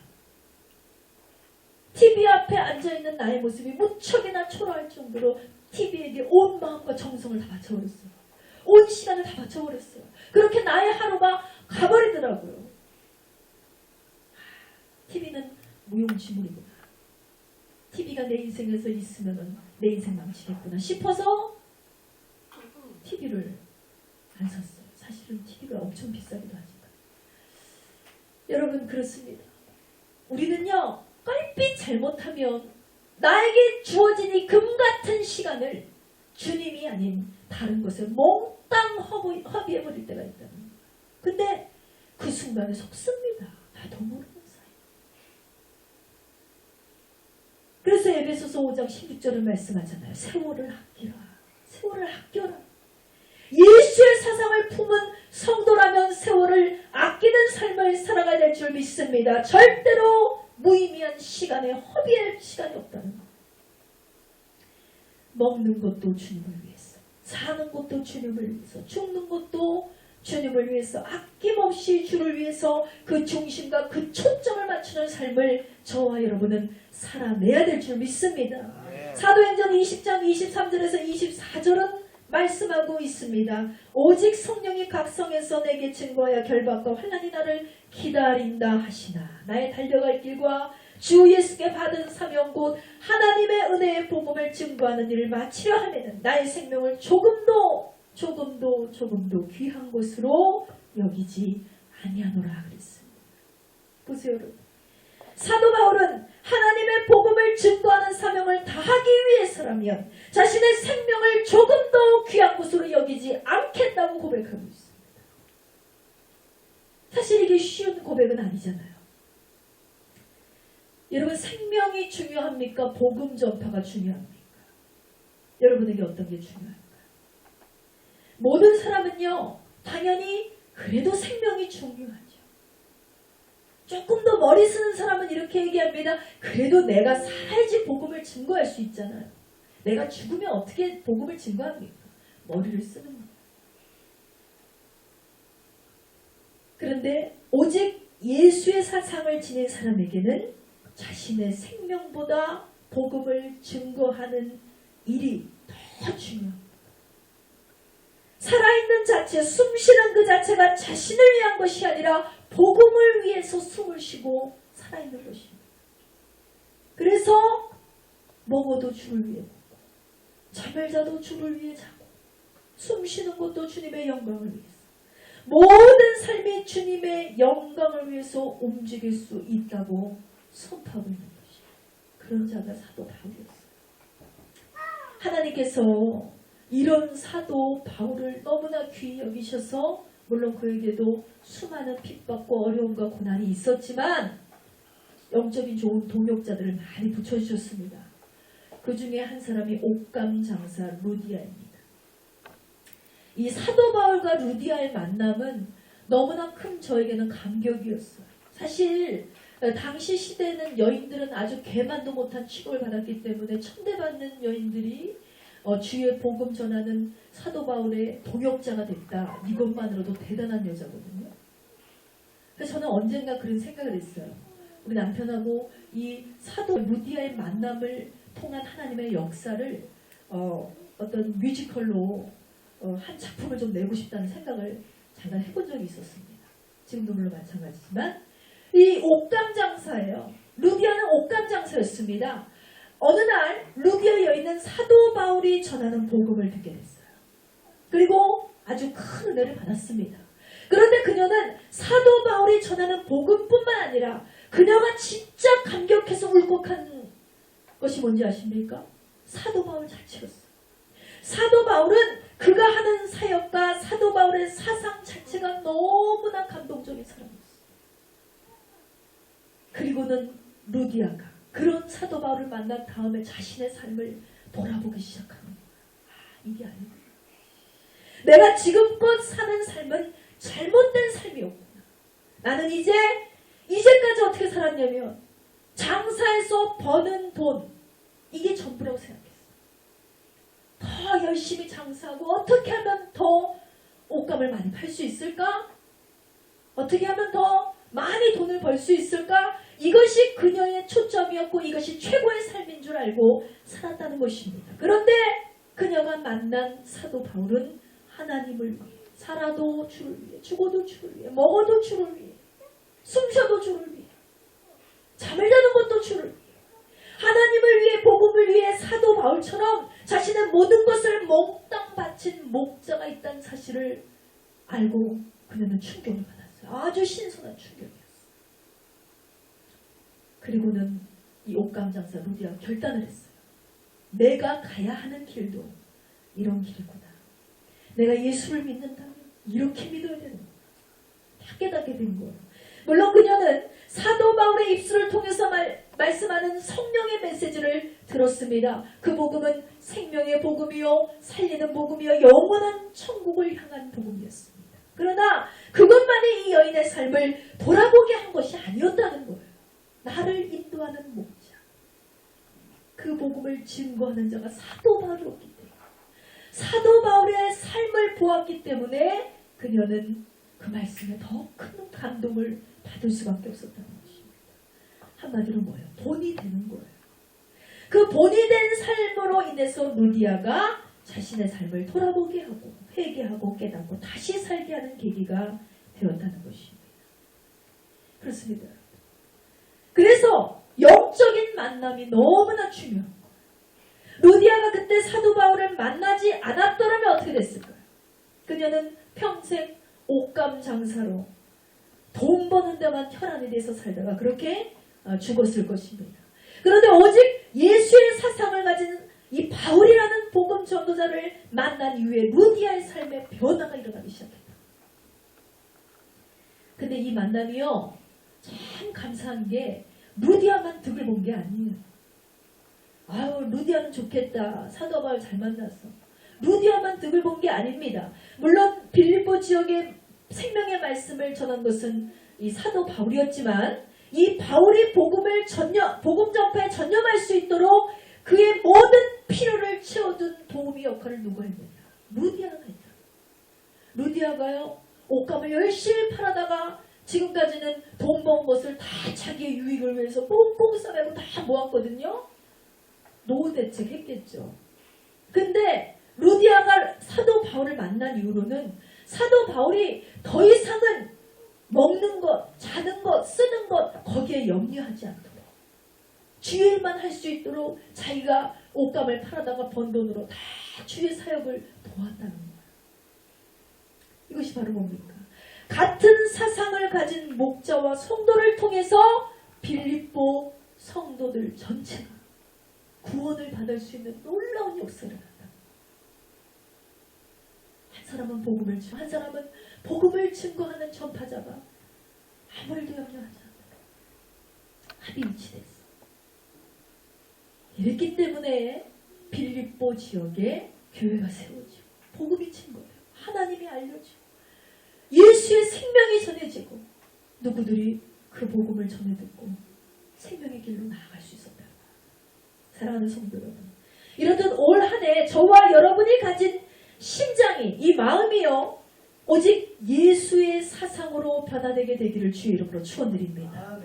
TV 앞에 앉아있는 나의 모습이 무척이나 초라할 정도로 TV에게 온 마음과 정성을 다 바쳐버렸어요. 온 시간을 다 바쳐버렸어요. 그렇게 나의 하루가 가버리더라고요. TV는 무용지물이구나. TV가 내 인생에서 있으면 내 인생 망치겠구나 싶어서 TV를 안 샀어요. 사실은 TV가 엄청 비싸기도 하지만. 여러분, 그렇습니다. 우리는요, 껄핏 잘못하면 나에게 주어진 이 금같은 시간을 주님이 아닌 다른 것에 몽땅 허비해버릴 때가 있다는 거예요. 근데 그 순간에 속습니다. 나도 모르는 사이. 그래서 에베소서 5장 16절을 말씀하잖아요. 세월을 아끼라. 세월을 아껴라. 예수의 사상을 품은 성도라면 세월을 아끼는 삶을 살아가야 될 줄 믿습니다. 절대로 무의미한 시간에 허비할 시간이 없다는 것. 먹는 것도 주님을 위해서, 사는 것도 주님을 위해서, 죽는 것도 주님을 위해서, 아낌없이 주를 위해서 그 중심과 그 초점을 맞추는 삶을 저와 여러분은 살아내야 될 줄 믿습니다. 사도행전 20장 23절에서 24절은 말씀하고 있습니다. 오직 성령이 각 성에서 내게 증거하여 결박과 환난이 나를 기다린다 하시나 나의 달려갈 길과 주 예수께 받은 사명 곧 하나님의 은혜의 복음을 증거하는 일을 마치려 하면은 나의 생명을 조금도 귀한 것으로 여기지 아니하노라 그랬습니다. 보세요, 여러분. 사도 바울은 하나님의 복음을 증거하는 사명을 다하기 위해서라면 자신의 생명을 조금도 귀한 것으로 여기지 않겠다고 고백하고 있습니다. 사실 이게 쉬운 고백은 아니잖아요. 여러분, 생명이 중요합니까? 복음 전파가 중요합니까? 여러분에게 어떤 게 중요합니까? 모든 사람은요, 당연히 그래도 생명이 중요하죠. 조금 더 머리 쓰는 사람은 이렇게 얘기합니다. 그래도 내가 살아야지 복음을 증거할 수 있잖아요. 내가 죽으면 어떻게 복음을 증거합니까? 머리를 쓰는 거예요. 그런데 오직 예수의 사상을 지닌 사람에게는 자신의 생명보다 복음을 증거하는 일이 더 중요합니다. 살아있는 자체, 숨쉬는 그 자체가 자신을 위한 것이 아니라 복음을 위해서 숨을 쉬고 살아있는 것입니다. 그래서 먹어도 주를 위해 먹고 잠을 자도 주를 위해 자고 숨쉬는 것도 주님의 영광을 위해서 모든 삶이 주님의 영광을 위해서 움직일 수 있다고 선포하고 있는 것이에요. 그런 자가 사도 바울이었어요. 하나님께서 이런 사도 바울을 너무나 귀히 여기셔서 물론 그에게도 수많은 핍박과 어려움과 고난이 있었지만 영적인 좋은 동역자들을 많이 붙여주셨습니다. 그 중에 한 사람이 옥감 장사 루디아입니다. 이 사도 바울과 루디아의 만남은 너무나 큰 저에게는 감격이었어요. 사실 당시 시대에는 여인들은 아주 개만도 못한 취급을 받았기 때문에 천대받는 여인들이 주의 복음 전하는 사도 바울의 동역자가 됐다. 이것만으로도 대단한 여자거든요. 그래서 저는 언젠가 그런 생각을 했어요. 우리 남편하고 이 사도 루디아의 만남을 통한 하나님의 역사를 어떤 뮤지컬로 한 작품을 좀 내고 싶다는 생각을 잠깐 해본 적이 있었습니다. 지금도 물론 마찬가지지만 이 옥감 장사예요. 루디아는 옥감 장사였습니다. 어느 날 루디아 여인은 사도 바울이 전하는 복음을 듣게 됐어요. 그리고 아주 큰 은혜를 받았습니다. 그런데 그녀는 사도 바울이 전하는 복음뿐만 아니라 그녀가 진짜 감격해서 울컥한 것이 뭔지 아십니까? 사도 바울 자체였어요. 사도 바울은 그가 하는 사역과 사도 바울의 사상 자체가 너무나 감동적인 사람이었어요. 그리고는 루디아가 그런 사도 바울을 만난 다음에 자신의 삶을 돌아보기 시작합니다. 이게 아니구나. 내가 지금껏 사는 삶은 잘못된 삶이었구나. 나는 이제까지 어떻게 살았냐면 장사해서 버는 돈, 이게 전부라고 생각했어. 더 열심히 장사하고 어떻게 하면 더 옷감을 많이 팔 수 있을까? 어떻게 하면 더 많이 돈을 벌 수 있을까? 이것이 그녀의 초점이었고 이것이 최고의 삶인 줄 알고 살았다는 것입니다. 그런데 그녀가 만난 사도 바울은 하나님을 위해 살아도 주를 위해, 죽어도 주를 위해, 먹어도 주를 위해, 숨쉬어도 주를 위해, 잠을 자는 것도 주를 위해, 하나님을 위해, 복음을 위해 사도 바울처럼 자신의 모든 것을 몽땅 바친 목자가 있다는 사실을 알고 그녀는 충격을 받았어요. 아주 신선한 충격이었어요. 그리고는 이 옷감 장사 루디아가 결단을 했어요. 내가 가야 하는 길도 이런 길이구나. 내가 예수를 믿는다면 이렇게 믿어야 되는구나. 다 깨닫게 된 거예요. 물론 그녀는 사도 바울의 입술을 통해서 말씀하는 성령의 메시지를 들었습니다. 그 복음은 생명의 복음이요, 살리는 복음이요, 영원한 천국을 향한 복음이었습니다. 그러나 그것만이 이 여인의 삶을 돌아보게 한 것이 아니었다는 거예요. 나를 인도하는 목자, 그 복음을 증거하는 자가 사도 바울이었기 때문에, 사도 바울의 삶을 보았기 때문에 그녀는 그 말씀에 더 큰 감동을 받을 수밖에 없었다는 것입니다. 한마디로 뭐예요? 본이 되는 거예요. 그 본이 된 삶으로 인해서 루디아가 자신의 삶을 돌아보게 하고 회개하고 깨닫고 다시 살게 하는 계기가 되었다는 것입니다. 그렇습니다. 그래서 영적인 만남이 너무나 중요한 거예요. 루디아가 그때 사도 바울을 만나지 않았더라면 어떻게 됐을까요? 그녀는 평생 옷감 장사로 돈 버는 데만 혈안이 돼서 살다가 그렇게 죽었을 것입니다. 그런데 오직 예수의 사상을 가진 이 바울이라는 복음 전도자를 만난 이후에 루디아의 삶에 변화가 일어나기 시작했다. 근데 이 만남이요, 참 감사한 게 루디아만 득을 본 게 아니에요. 아유, 루디아는 좋겠다. 사도 바울 잘 만났어. 루디아만 득을 본 게 아닙니다. 물론 빌립보 지역에 생명의 말씀을 전한 것은 이 사도 바울이었지만 이 바울이 복음 전파에 전념할 수 있도록 그의 모든 필요를 채워준 도우미 역할을 누가 했느냐? 루디아가 했다. 루디아가요, 옷감을 열심히 팔아다가 지금까지는 돈 번 것을 다 자기의 유익을 위해서 꽁꽁 싸매고 다 모았거든요. 노후 대책 했겠죠. 근데 루디아가 사도 바울을 만난 이후로는 사도 바울이 더 이상은 먹는 것, 자는 것, 쓰는 것 거기에 염려하지 않도록 주일만 할 수 있도록 자기가 옷감을 팔아다가 번 돈으로 다 주의 사역을 도왔다는 거예요. 이것이 바로 뭡니까? 같은 사상을 가진 목자와 성도를 통해서 빌립보 성도들 전체가 구원을 받을 수 있는 놀라운 역사를 한다. 한 사람은 복음을 증거, 한 사람은 복음을 증거하는 전파자가 아무 일도 염려하지 않는다. 합의일치됐어. 이랬기 때문에 빌립보 지역에 교회가 세워지고 복음이 증거돼요. 하나님이 알려지고 예수의 생명이 전해지고 누구들이 그 복음을 전해 듣고 생명의 길로 나아갈 수 있었다. 사랑하는 성도 여러분, 이렇듯 올 한 해 저와 여러분이 가진 심장이, 이 마음이요, 오직 예수의 사상으로 변화되게 되기를 주의 이름으로 축원드립니다.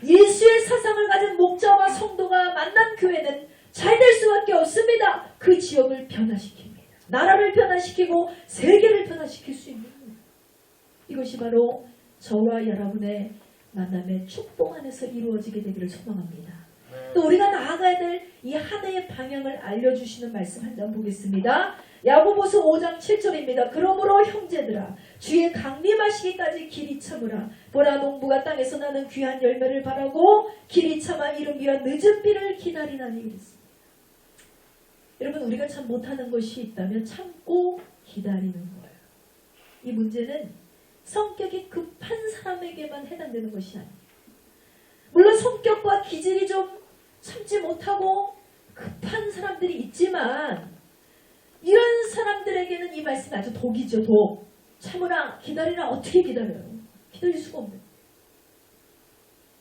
예수의 사상을 가진 목자와 성도가 만난 교회는 잘 될 수밖에 없습니다. 그 지역을 변화시킵니다. 나라를 변화시키고 세계를 변화시킬 수 있는 거예요. 이것이 바로 저와 여러분의 만남의 축복 안에서 이루어지게 되기를 소망합니다. 또 우리가 나아가야 될 이 한 해의 방향을 알려주시는 말씀 한 장 보겠습니다. 야고보서 5장 7절입니다. 그러므로 형제들아 주의 강림하시기까지 길이 참으라. 보라 농부가 땅에서 나는 귀한 열매를 바라고 길이 참아 이른 비와 늦은 비를 기다리나니 그랬습니다. 여러분 우리가 참 못하는 것이 있다면 참고 기다리는 거예요. 이 문제는 성격이 급한 사람에게만 해당되는 것이 아니에요. 물론 성격과 기질이 좀 참지 못하고 급한 사람들이 있지만 이런 사람들에게는 이 말씀이 아주 독이죠. 독. 참으라 기다리라. 어떻게 기다려요? 기다릴 수가 없는.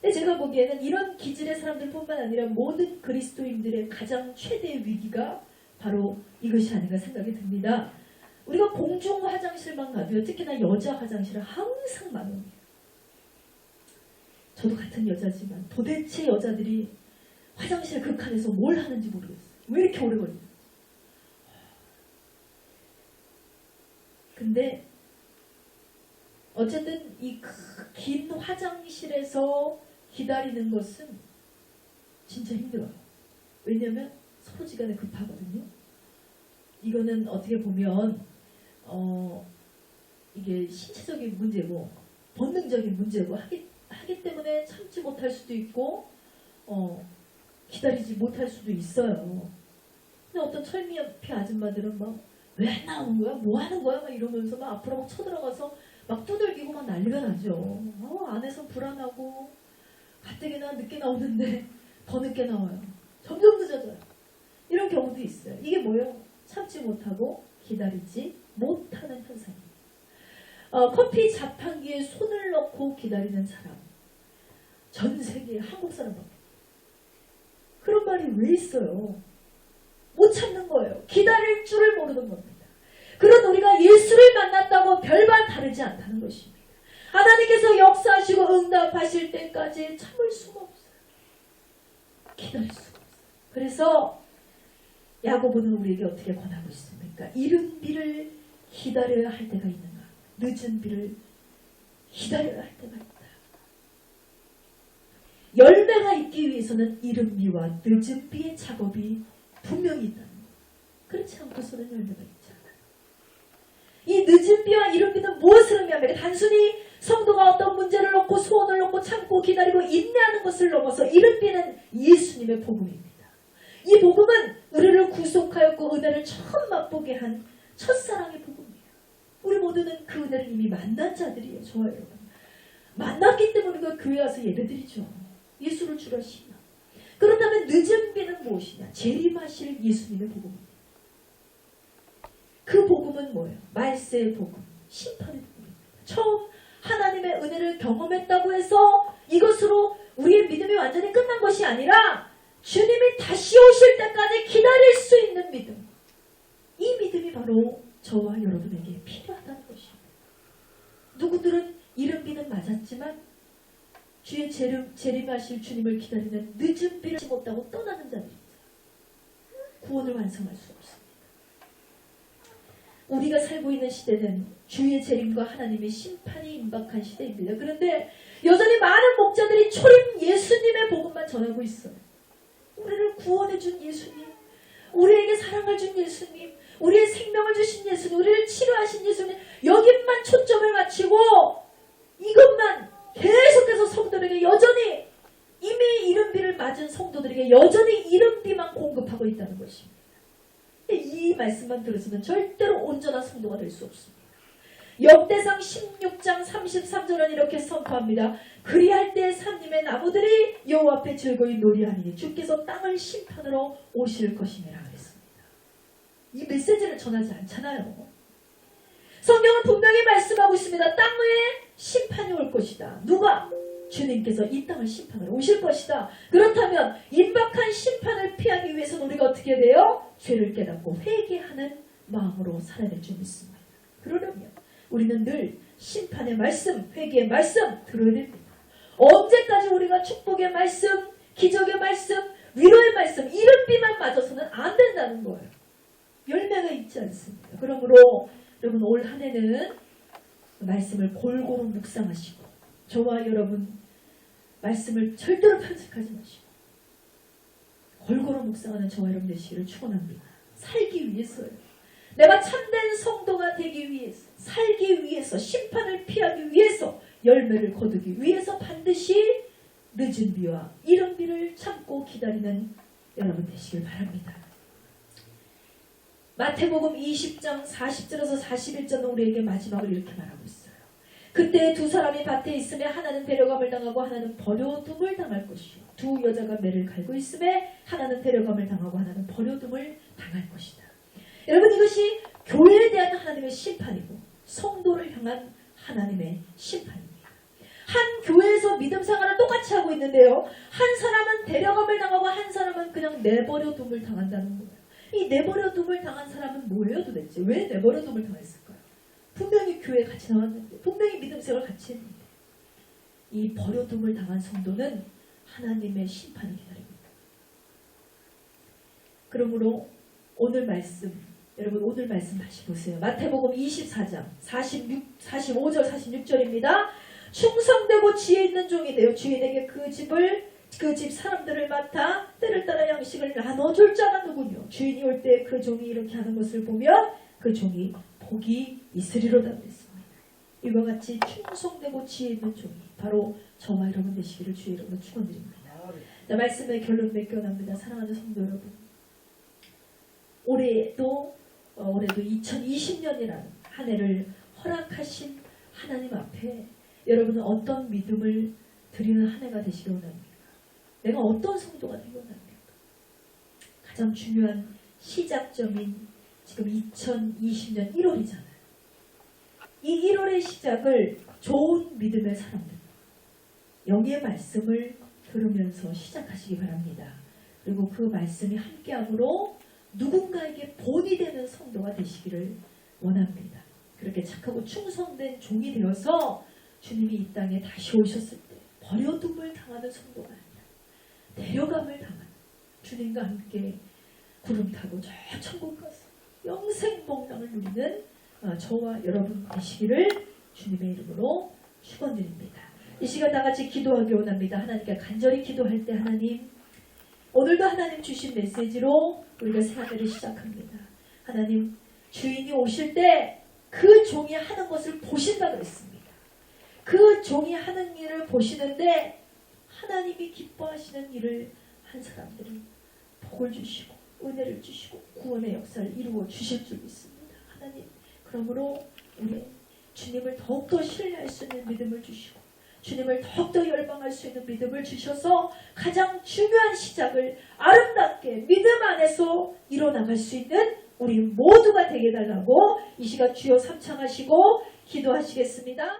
근데 제가 보기에는 이런 기질의 사람들뿐만 아니라 모든 그리스도인들의 가장 최대의 위기가 바로 이것이 아닌가 생각이 듭니다. 우리가 공중 화장실만 가도요. 특히나 여자 화장실은 항상 많습니다. 저도 같은 여자지만 도대체 여자들이 화장실 극한에서 뭘 하는지 모르겠어요. 왜 이렇게 오래 걸리는지. 근데 어쨌든 이 긴 화장실에서 기다리는 것은 진짜 힘들어요. 왜냐하면 서로 시간에 급하거든요. 이거는 어떻게 보면 이게 신체적인 문제고 본능적인 문제고 하기 때문에 참지 못할 수도 있고 기다리지 못할 수도 있어요. 근데 어떤 철미 옆에 아줌마들은 막 왜 나오는 거야? 뭐 하는 거야? 막 이러면서 막 앞으로 막 쳐들어가서 막 두들기고 막 난리가 나죠. 안에서 불안하고 가뜩이나 늦게 나오는데 더 늦게 나와요. 점점 늦어져요. 이런 경우도 있어요. 이게 뭐예요? 참지 못하고 기다리지 못하는 현상입니다. 커피 자판기에 손을 넣고 기다리는 사람. 전 세계 한국 사람밖에. 그런 말이 왜 있어요? 못 참는 거예요. 기다릴 줄을 모르는 겁니다. 그런 우리가 예수를 만났다고 별반 다르지 않다는 것입니다. 하나님께서 역사하시고 응답하실 때까지 참을 수가 없어요. 기다릴 수가 없어요. 그래서 야고보는 우리에게 어떻게 권하고 있습니까? 이른 비를 기다려야 할 때가 있는가? 늦은 비를 기다려야 할 때가 있다. 열매가 있기 위해서는 이른 비와 늦은 비의 작업이 분명히 있다는 거예요. 그렇지 않고서는 열매가 있지 않아요. 이 늦은 비와 이른 비는 무엇을 의미합니까? 단순히 성도가 어떤 문제를 놓고 소원을 놓고 참고 기다리고 인내하는 것을 넘어서 이른 비는 예수님의 복음입니다. 이 복음은 우리를 구속하였고 은혜를 처음 맛보게 한 첫사랑의 복음이에요. 우리 모두는 그 은혜를 이미 만난 자들이에요. 저와 여러분. 만났기 때문에 우리가 교회 와서 예배드리죠. 예수를 주라 신앙. 그렇다면 늦은 비는 무엇이냐? 재림하실 예수님의 복음입니다. 그 복음은 뭐예요? 말세의 복음, 심판의 복음입니다. 처음 하나님의 은혜를 경험했다고 해서 이것으로 우리의 믿음이 완전히 끝난 것이 아니라 주님이 다시 오실 때까지 기다릴 수 있는 믿음. 이 믿음이 바로 저와 여러분에게 필요하다는 것입니다. 누구들은 이른 비는 맞았지만 주의 재림하실 주님을 기다리는 늦은 비를 못하고 떠나는 자들이 있어요. 구원을 완성할 수 없습니다. 우리가 살고 있는 시대는 주의 재림과 하나님의 심판이 임박한 시대입니다. 그런데 여전히 많은 목자들이 초림 예수님의 복음만 전하고 있어요. 우리를 구원해 준 예수님, 우리에게 사랑을 준 예수님, 우리의 생명을 주신 예수님, 우리를 치료하신 예수님, 여기만 초점을 맞추고 이것만 계속해서 성도들에게 여전히 이미 이른 비를 맞은 성도들에게 여전히 이른 비만 공급하고 있다는 것입니다. 이 말씀만 들어서는 절대로 온전한 성도가 될 수 없습니다. 역대상 16장 33절은 이렇게 선포합니다. 그리할 때 산림의 나무들이 여호와 앞에 즐거이 노래하니 주께서 땅을 심판으로 오실 것임이라 그랬습니다. 이 메시지를 전하지 않잖아요. 성경은 분명히 말씀하고 있습니다. 땅 위에 심판이 올 것이다. 누가? 주님께서 이 땅을 심판으로 오실 것이다. 그렇다면 임박한 심판을 피하기 위해서는 우리가 어떻게 돼요? 죄를 깨닫고 회개하는 마음으로 살아야 될 줄 믿습니다. 그러려면 우리는 늘 심판의 말씀, 회개의 말씀 들어야 됩니다. 언제까지 우리가 축복의 말씀, 기적의 말씀, 위로의 말씀, 이른 비만 맞아서는 안 된다는 거예요. 열매가 있지 않습니다. 그러므로 여러분 올 한 해는 말씀을 골고루 묵상하시고 저와 여러분 말씀을 절대로 편식하지 마시고 골고루 묵상하는 저와 여러분 되시기를 축원합니다. 살기 위해서요. 내가 참된 성도가 되기 위해서, 살기 위해서, 심판을 피하기 위해서, 열매를 거두기 위해서 반드시 늦은 비와 이른 비를 참고 기다리는 여러분 되시길 바랍니다. 마태복음 20장 40절에서 41절은 우리에게 마지막을 이렇게 말하고 있어요. 그때 두 사람이 밭에 있음에 하나는 데려감을 당하고 하나는 버려둠을 당할 것이요. 두 여자가 매를 갈고 있음에 하나는 데려감을 당하고 하나는 버려둠을 당할 것이다. 여러분, 이것이 교회에 대한 하나님의 심판이고 성도를 향한 하나님의 심판입니다. 한 교회에서 믿음 생활을 똑같이 하고 있는데요. 한 사람은 데려감을 당하고 한 사람은 그냥 내버려둠을 당한다는 거예요. 이 내버려둠을 당한 사람은 뭐예요 도대체? 왜 내버려둠을 당했을까요? 분명히 교회에 같이 나왔는데, 분명히 믿음 생활을 같이 했는데, 이 버려둠을 당한 성도는 하나님의 심판을 기다립니다. 그러므로 오늘 말씀, 여러분 오늘 말씀 다시 보세요. 마태복음 24장 45절 46절입니다. 충성되고 지혜 있는 종이 되어 주인에게 그 집 사람들을 맡아 때를 따라 양식을 나눠줄 자가 누구뇨? 주인이 올 때 그 종이 이렇게 하는 것을 보면 그 종이 복이 있으리로다 그랬습니다. 이와 같이 충성되고 지혜 있는 종이 바로 저와 여러분 되시기를 주의 이름으로 축원드립니다. 자, 말씀의 결론 맺겨납니다. 사랑하는 성도 여러분, 올해도 2020년이라는 한 해를 허락하신 하나님 앞에 여러분은 어떤 믿음을 드리는 한 해가 되시기 원합니까? 내가 어떤 성도가 되기 원합니까? 가장 중요한 시작점인 지금 2020년 1월이잖아요. 이 1월의 시작을 좋은 믿음의 사람들, 영의 말씀을 들으면서 시작하시기 바랍니다. 그리고 그 말씀이 함께함으로 누군가에게 본이 되는 성도가 되시기를 원합니다. 그렇게 착하고 충성된 종이 되어서 주님이 이 땅에 다시 오셨을 때 버려둠을 당하는 성도가 아니라 데려감을 당하는, 주님과 함께 구름 타고 저 천국 가서 영생 복락을 누리는 저와 여러분 되시기를 주님의 이름으로 축원드립니다. 이 시간 다 같이 기도하기 원합니다. 하나님께 간절히 기도할 때 하나님, 오늘도 하나님 주신 메시지로 우리가 생활을 시작합니다. 하나님, 주인이 오실 때 그 종이 하는 것을 보신다 그랬습니다. 그 종이 하는 일을 보시는데 하나님이 기뻐하시는 일을 한 사람들은 복을 주시고 은혜를 주시고 구원의 역사를 이루어 주실 줄 믿습니다. 하나님, 그러므로 우리 주님을 더욱더 신뢰할 수 있는 믿음을 주시고 주님을 더욱더 열망할 수 있는 믿음을 주셔서 가장 중요한 시작을 아름답게 믿음 안에서 이뤄나갈 수 있는 우리 모두가 되게 해달라고 이 시간 주여 삼창하시고 기도하시겠습니다.